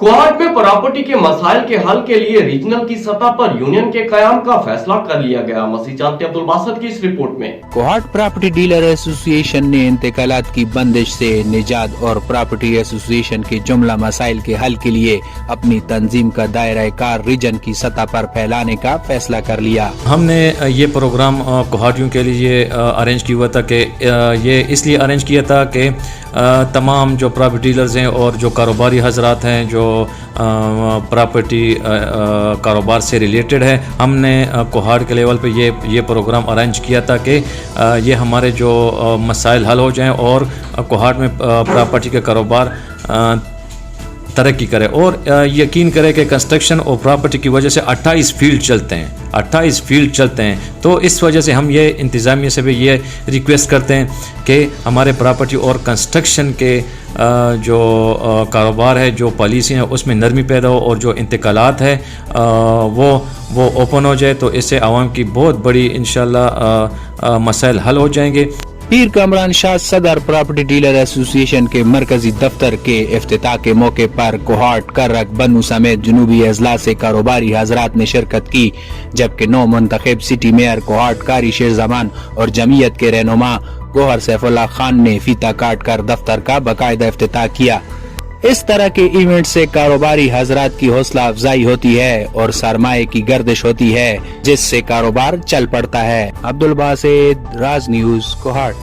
कोहाट में प्रॉपर्टी के मसाइल के हल के लिए रीजनल की सतह पर यूनियन के कयाम का फैसला कर लिया गया। मसीह जानते अब्दुल बासत की इस रिपोर्ट में। कोहाट प्रॉपर्टी डीलर एसोसिएशन ने इंतकालात की बंदिश से निजात और प्रॉपर्टी एसोसिएशन के जुमला मसाइल के हल के लिए अपनी तंजीम का दायरा कार रीजन की सतह पर फैलाने का फैसला कर लिया। हमने ये प्रोग्राम कोहाटियों के लिए अरेंज किया था कि ये इसलिए अरेंज किया था कि तमाम जो प्रॉपर्टी डीलर्स हैं और जो कारोबारी हजरात हैं जो प्रॉपर्टी कारोबार से रिलेटेड है, हमने कोहाट के लेवल पे ये प्रोग्राम अरेंज किया था कि ये हमारे जो मसाइल हल हो जाएं और कोहाट में प्रॉपर्टी का कारोबार तरक्की करे। और यकीन करें कि कंस्ट्रक्शन और प्रॉपर्टी की वजह से 28 फील्ड चलते हैं। तो इस वजह से हम ये इंतज़ामिया से भी ये रिक्वेस्ट करते हैं कि हमारे प्रॉपर्टी और कंस्ट्रक्शन के जो कारोबार है, जो पॉलिसी है, उसमें नरमी पैदा हो और जो इंतकालात है वो ओपन हो जाए। तो इससे आवाम की बहुत बड़ी इंशाल्लाह मसाइल हल हो जाएंगे। पीर कामरान शाह सदर प्रॉपर्टी डीलर एसोसिएशन के मरकजी दफ्तर के इफ्तिताह के मौके पर कोहाट, करक, बनू समेत जनूबी अजला से कारोबारी हजरात ने शिरकत की, जबकि नौ मुंतखब सिटी मेयर कोहाट कारी शेर जमान और जमीयत के रहनुमा गोहर सैफुल्लाह खान ने फीता काट कर दफ्तर का बाकायदा इफ्तिताह किया। इस तरह के इवेंट से कारोबारी हजरात की हौसला अफजाई होती है और सरमाए की गर्दिश होती है, जिससे कारोबार चल पड़ता है। अब्दुल बासित, राज न्यूज़, कोहाट।